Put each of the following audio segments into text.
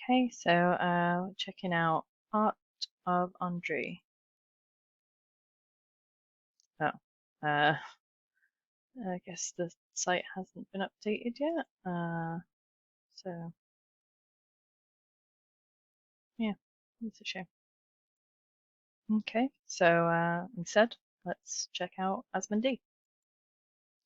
Okay, so checking out Art of Andree. Oh, I guess the site hasn't been updated yet. So yeah, it's a shame. Okay, so instead, let's check out Asmondee.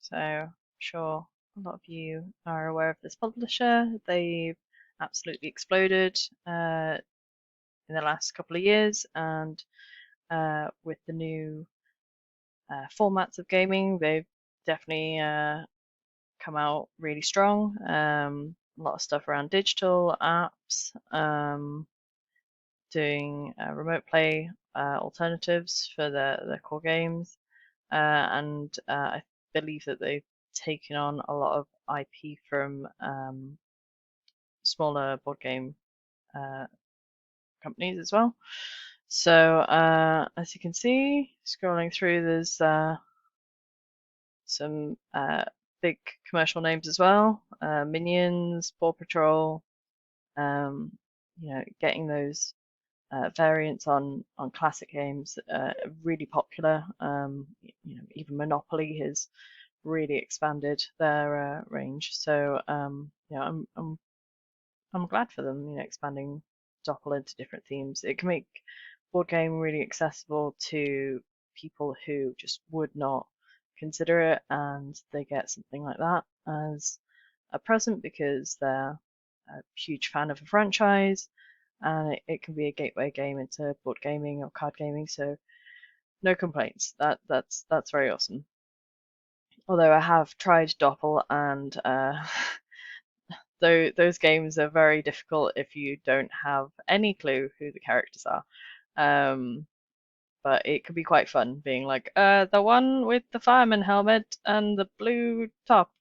So I'm sure a lot of you are aware of this publisher. They've absolutely exploded in the last couple of years, and with the new formats of gaming, they've definitely come out really strong. A lot of stuff around digital apps, doing remote play alternatives for the core games, and I believe that they've taken on a lot of IP from smaller board game uh, companies as well. So as you can see, scrolling through, there's some big commercial names as well. Minions, Paw Patrol, getting those variants on classic games really popular. Even Monopoly has really expanded their range. So I'm glad for them, expanding Doppel into different themes. It can make board game really accessible to people who just would not consider it, and they get something like that as a present because they're a huge fan of a franchise, and it can be a gateway game into board gaming or card gaming. So no complaints. That's very awesome. Although I have tried Doppel, and those games are very difficult if you don't have any clue who the characters are. Um, but it could be quite fun being like, the one with the fireman helmet and the blue top.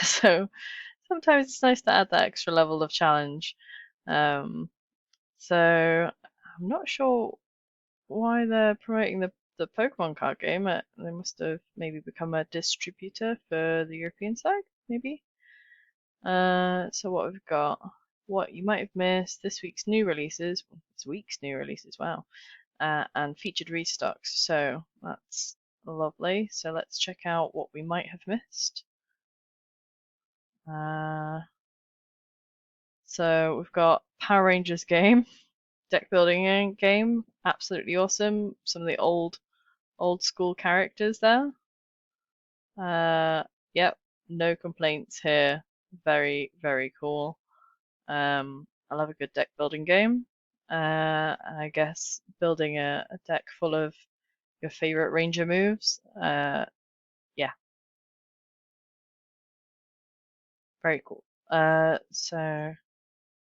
So sometimes it's nice to add that extra level of challenge. Um, so I'm not sure why they're promoting the Pokemon card game. They must have maybe become a distributor for the European side, maybe. So what we've got, what you might have missed, this week's new releases, this week's new releases, wow, and featured restocks. So that's lovely. So let's check out what we might have missed. Uh, so we've got Power Rangers game, deck building game, absolutely awesome. Some of the old school characters there. Yep, no complaints here. Very, very cool. I love a good deck building game. I guess building a deck full of your favorite ranger moves. Yeah, very cool. So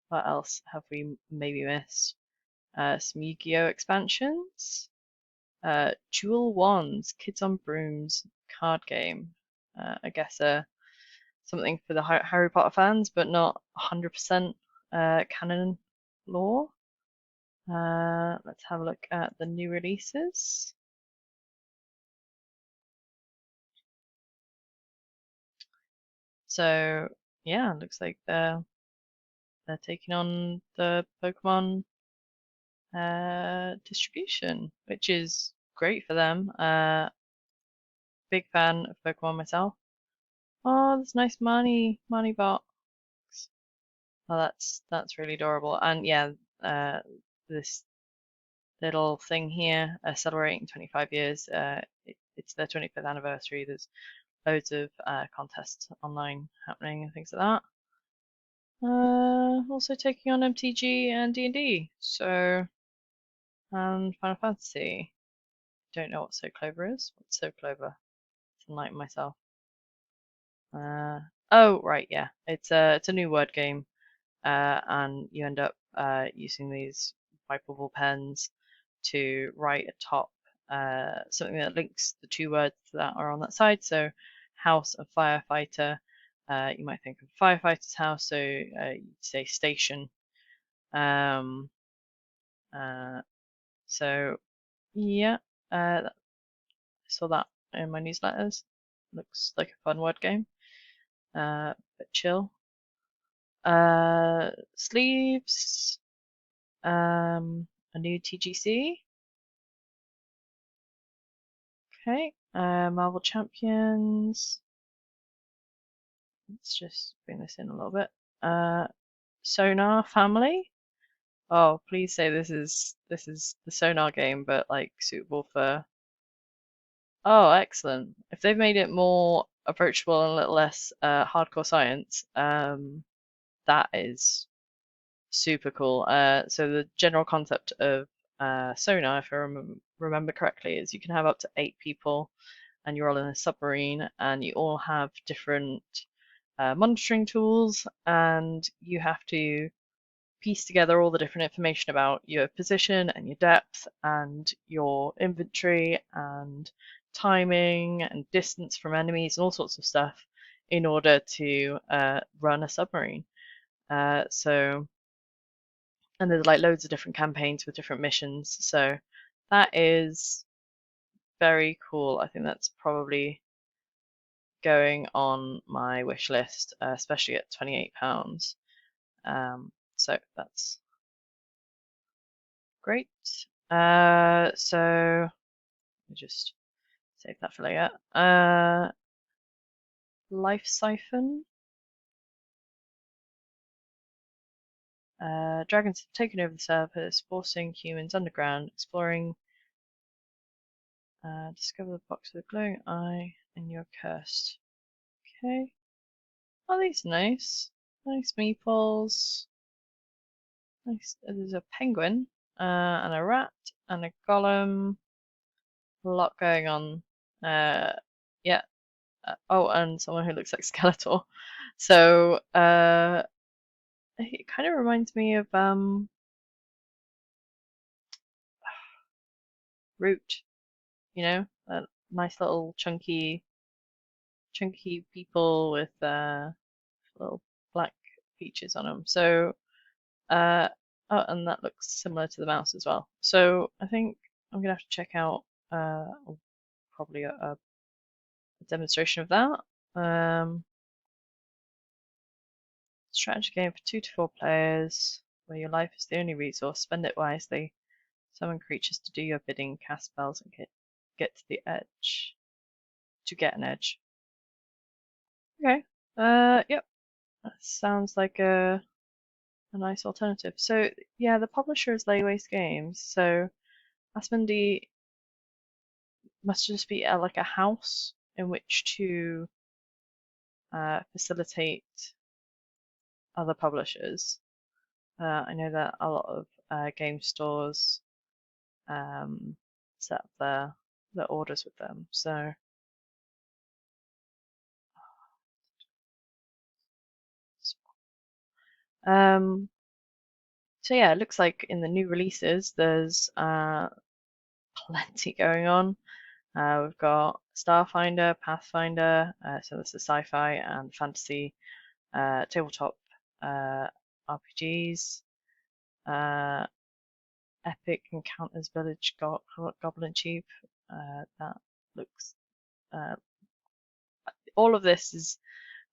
what else have we maybe missed? Some Yu-Gi-Oh expansions. Jewel Wands, Kids on Brooms card game. I guess something for the Harry Potter fans, but not 100% canon lore. Let's have a look at the new releases. So yeah, looks like they're taking on the Pokemon distribution, which is great for them. Big fan of Pokemon myself. Oh, this nice money box. Oh, that's really adorable. And yeah, this little thing here, celebrating 25 years. It's their 25th anniversary. There's loads of contests online happening and things like that. Also taking on MTG and D&D. So, and Final Fantasy. Don't know what So Clover is. What's So Clover? To enlighten myself. Oh right, yeah. It's a new word game, and you end up using these wipeable pens to write atop something that links the two words that are on that side. So, house of firefighter. You might think of firefighter's house, so you'd say station. Um, uh, so yeah, I saw that in my newsletters. Looks like a fun word game, but chill. Sleeves, a new TGC. Okay, Marvel Champions. Let's just bring this in a little bit. Sonar Family. Oh, please say this is the Sonar game, but like suitable for. Oh, excellent! If they've made it more approachable and a little less hardcore science, that is super cool. So the general concept of Sonar, if I remember correctly, is you can have up to 8 people, and you're all in a submarine, and you all have different monitoring tools, and you have to piece together all the different information about your position and your depth and your inventory and timing and distance from enemies and all sorts of stuff in order to run a submarine. So, and there's like loads of different campaigns with different missions. So that is very cool. I think that's probably going on my wish list, especially at £28. So that's great. So let me just save that for later. Life Siphon. Dragons have taken over the surface, forcing humans underground, exploring. Discover the box with a glowing eye, and you're cursed. Okay. Oh, these are nice. Nice meeples. Nice. There's a penguin, and a rat, and a golem. A lot going on. Yeah. Oh, and someone who looks like Skeletor. So, it kind of reminds me of Root. A nice little chunky people with little black features on them. So, uh, oh, and that looks similar to the mouse as well. So I think I'm gonna have to check out probably a demonstration of that. Strategy game for 2 to 4 players, where your life is the only resource. Spend it wisely. Summon creatures to do your bidding, cast spells, and get to the edge. To get an edge. Okay. Yep. That sounds like a nice alternative. So yeah, the publisher is Laywaste Games. So Asmondee must just be like a house in which to facilitate other publishers. I know that a lot of game stores set up their orders with them. Um, so yeah, it looks like in the new releases there's plenty going on. We've got Starfinder, Pathfinder, so this is sci-fi and fantasy tabletop RPGs, uh, Epic Encounters Village Goblin Chief. That looks. Uh, all of this is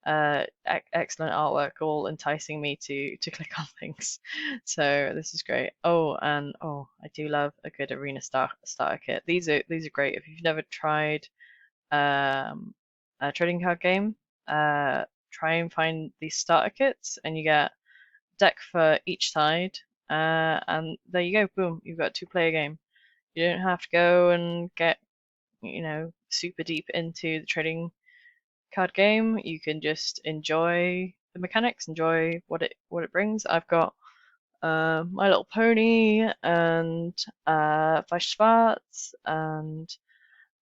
excellent artwork, all enticing me to click on things. So this is great. Oh, and oh, I do love a good arena starter kit. These are great. If you've never tried a trading card game, try and find these starter kits, and you get a deck for each side, and there you go, boom, you've got a two-player game. You don't have to go and get, super deep into the trading card game. You can just enjoy the mechanics, enjoy what it brings. I've got My Little Pony and Schwarz and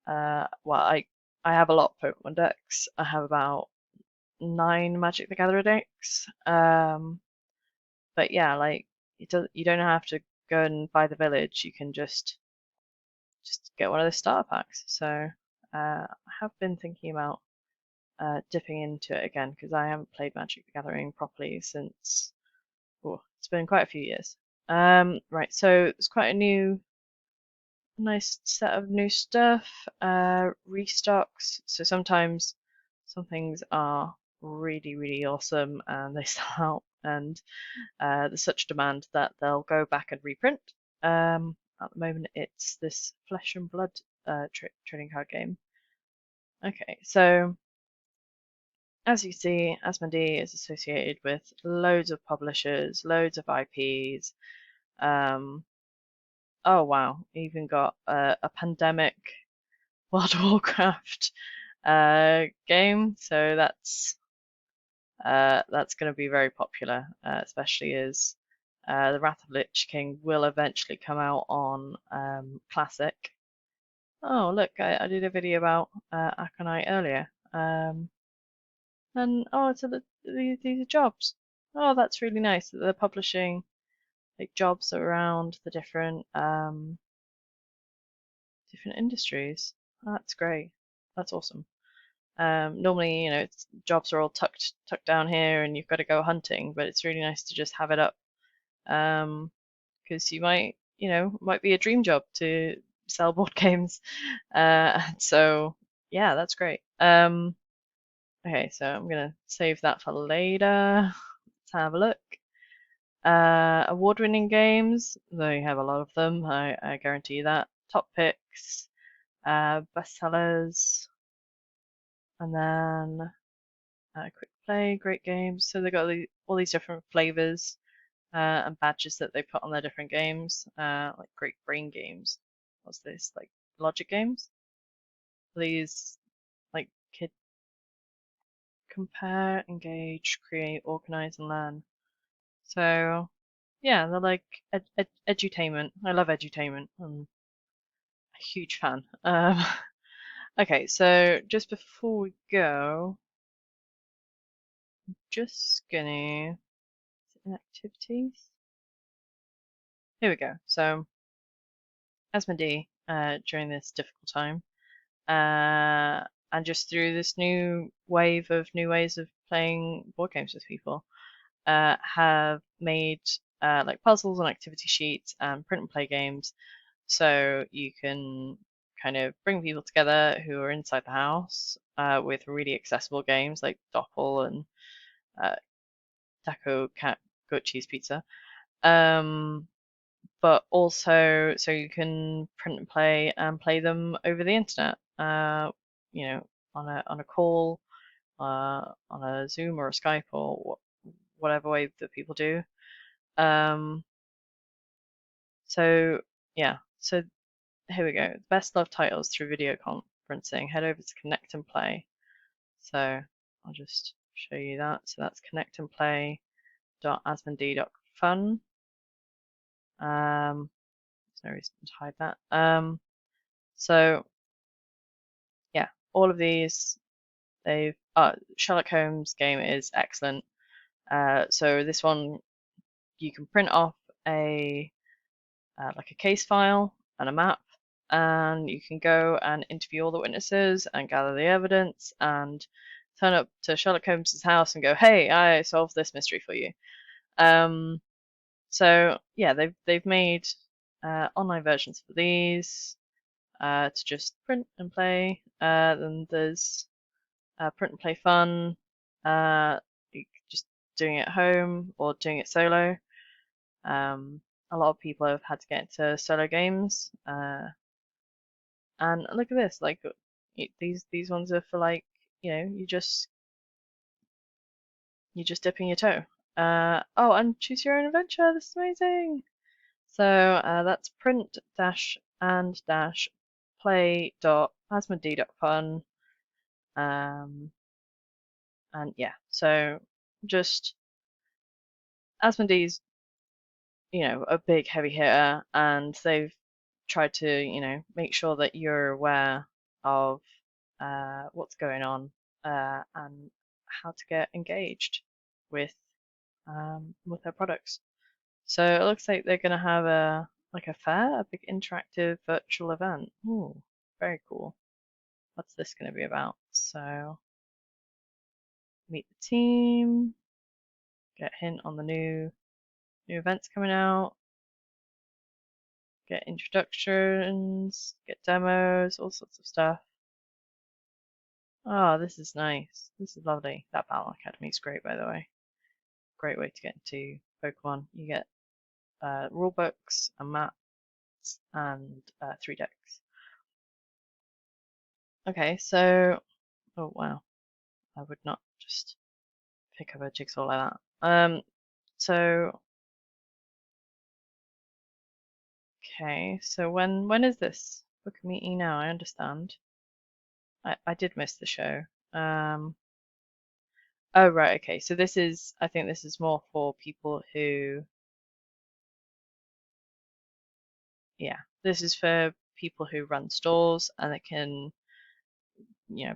well, I have a lot of Pokemon decks. I have about 9 Magic the Gathering decks. But yeah, like you don't have to go and buy the village. You can just get one of the starter packs. So I have been thinking about dipping into it again because I haven't played Magic the Gathering properly since it's been quite a few years. Right, so it's quite a nice set of new stuff, restocks. So sometimes some things are really, really awesome, and they sell out, and there's such demand that they'll go back and reprint. At the moment, it's this Flesh and Blood trading card game. Okay, so as you see, Asmodee is associated with loads of publishers, loads of IPs. Um, oh wow, even got a pandemic World of Warcraft game, so that's going to be very popular, especially as the Wrath of Lich King will eventually come out on Classic. Oh, look, I did a video about Aconite earlier. And oh, so these are jobs. Oh, that's really nice that they're publishing like jobs around the different industries. Oh, that's great. That's awesome. Normally, jobs are all tucked down here, and you've got to go hunting. But it's really nice to just have it up, because you might be a dream job to sell board games. So yeah, that's great. Okay, so I'm gonna save that for later. Let's have a look. Award-winning games, they have a lot of them. I guarantee you that. Top picks, bestsellers, and then quick play, great games. So they've got all these different flavors and badges that they put on their different games, like great brain games. What's this? Like logic games? These like kid compare, engage, create, organize, and learn. So yeah, they're like edutainment. I love edutainment. I'm a huge fan. Okay, so just before we go, I'm just gonna in activities. Here we go. So Asmodee, during this difficult time, and just through this new wave of new ways of playing board games with people, have made like puzzles and activity sheets and print and play games, so you can kind of bring people together who are inside the house with really accessible games like Doppel and uh, Taco Cat Goat Cheese Pizza. Um, but also so you can print and play them over the internet. On a call, on a Zoom or a Skype or whatever way that people do. Um, so yeah, so here we go. Best loved titles through video conferencing. Head over to Connect and Play. So I'll just show you that. So that's connectandplay.asmondee.fun. There's no reason to hide that. So yeah, all of these they've Sherlock Holmes game is excellent. So this one you can print off a like a case file and a map, and you can go and interview all the witnesses and gather the evidence and turn up to Sherlock Holmes's house and go, "Hey, I solved this mystery for you." Um, so yeah, they've made online versions for these to just print and play. Then there's print and play fun, uh, just doing it at home or doing it solo. Um, a lot of people have had to get into solo games, and look at this, like these ones are for like you're just dipping your toe. Oh, and choose your own adventure. This is amazing. So that's print dash and dash play dot asmodee dot fun. And yeah, so just Asmondee's, a big heavy hitter, and they've tried to, make sure that you're aware of what's going on and how to get engaged with their products. So it looks like they're going to have a fair, a big interactive virtual event. Ooh, very cool. What's this going to be about? So meet the team, get a hint on the new events coming out, get introductions, get demos, all sorts of stuff. Oh, this is nice. This is lovely. That Battle Academy is great, by the way. Great way to get into Pokemon. You get rule books and mats and 3 decks. Okay, so oh wow, I would not just pick up a jigsaw like that. So okay, so when is this? Book a meeting now. I understand. I did miss the show. Oh right, okay. So this is I think this is more for people who yeah, this is for people who run stores and they can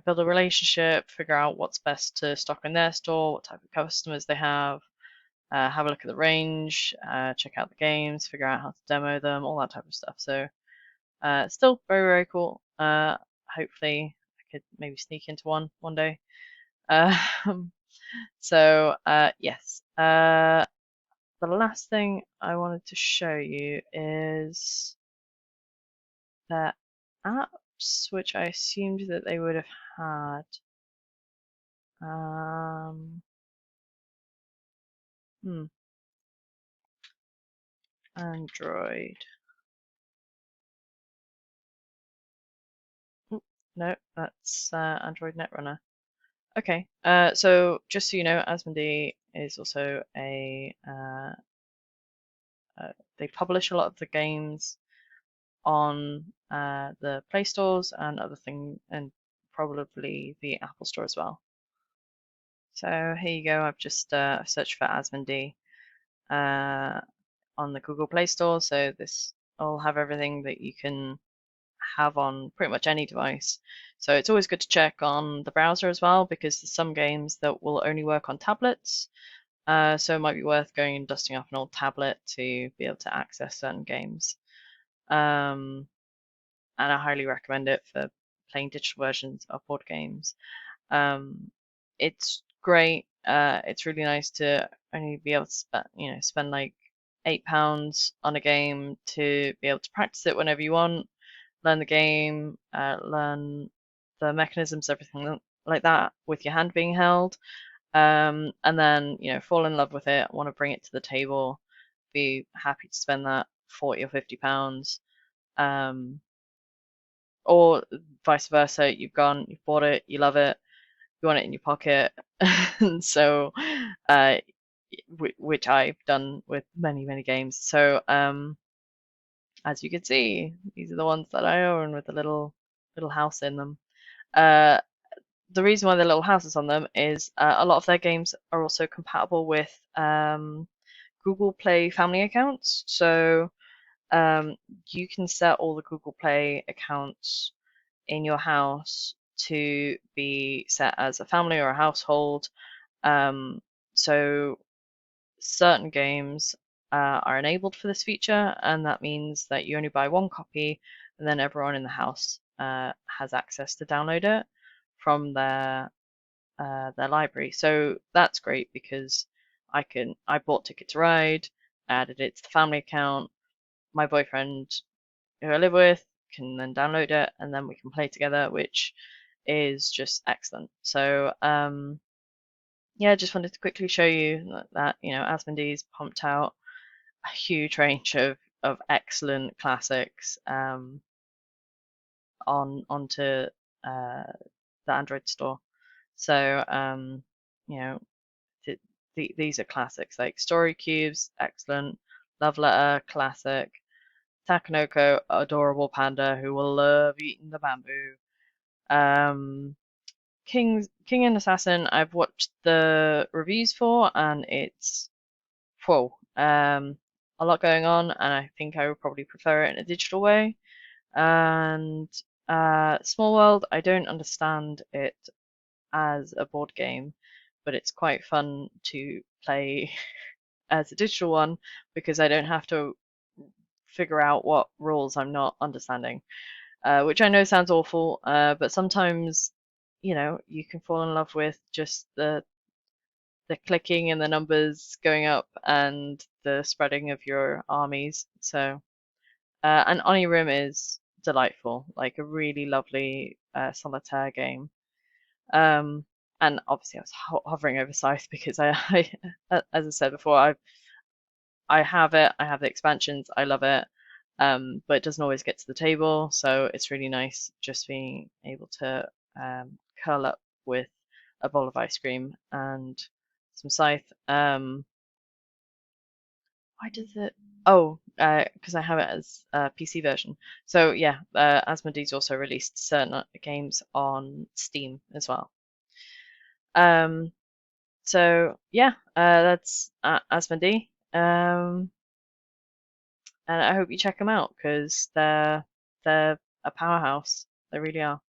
build a relationship, figure out what's best to stock in their store, what type of customers they have a look at the range, check out the games, figure out how to demo them, all that type of stuff. So still very, very cool. Hopefully I could maybe sneak into one day. Um, so yes, the last thing I wanted to show you is their apps, which I assumed that they would have had. Um, hmm, Android. No, that's Android Netrunner. Okay, so just so you know, Asmodee is also they publish a lot of the games on the Play stores and other thing, and probably the Apple Store as well. So here you go. I've just searched for Asmodee uh, on the Google Play Store. So this will have everything that you can have on pretty much any device. So it's always good to check on the browser as well because there's some games that will only work on tablets. So it might be worth going and dusting off an old tablet to be able to access certain games. Um, and I highly recommend it for playing digital versions of board games. Um, it's great. It's really nice to only be able to spend like £8 on a game to be able to practice it whenever you want, learn the game, learn the mechanisms, everything like that with your hand being held, and then fall in love with it, want to bring it to the table, be happy to spend that 40 or £50, um, or vice versa. You've bought it, you love it, you want it in your pocket, and so uh, which I've done with many many games. So as you can see, these are the ones that I own with the little house in them. Uh, the reason why the little houses on them is a lot of their games are also compatible with Google Play family accounts. So you can set all the Google Play accounts in your house to be set as a family or a household. Um, so certain games are enabled for this feature, and that means that you only buy one copy, and then everyone in the house has access to download it from their library. So that's great because I bought Ticket to Ride, added it to the family account. My boyfriend, who I live with, can then download it, and then we can play together, which is just excellent. So yeah, just wanted to quickly show you that Asmondee's pumped out a huge range of excellent classics onto the Android store. So you know these are classics like Story Cubes, excellent. Love Letter, classic. Takanoko, adorable panda who will love eating the bamboo. Um, King and Assassin, I've watched the reviews for, and it's whoa, a lot going on, and I think I would probably prefer it in a digital way. And Small World, I don't understand it as a board game, but it's quite fun to play as a digital one because I don't have to figure out what rules I'm not understanding, which I know sounds awful, but sometimes you can fall in love with just the clicking and the numbers going up and the spreading of your armies. So, and Onirim is delightful, like a really lovely solitaire game. Um, and obviously, I was hovering over Scythe because as I said before, I have it. I have the expansions. I love it. But it doesn't always get to the table, so it's really nice just being able to curl up with a bowl of ice cream and some Scythe. Why does it? Oh, because I have it as a PC version. So yeah, Asmodee's also released certain games on Steam as well. Um, so yeah, that's Asmodee. And I hope you check them out because they're a powerhouse. They really are.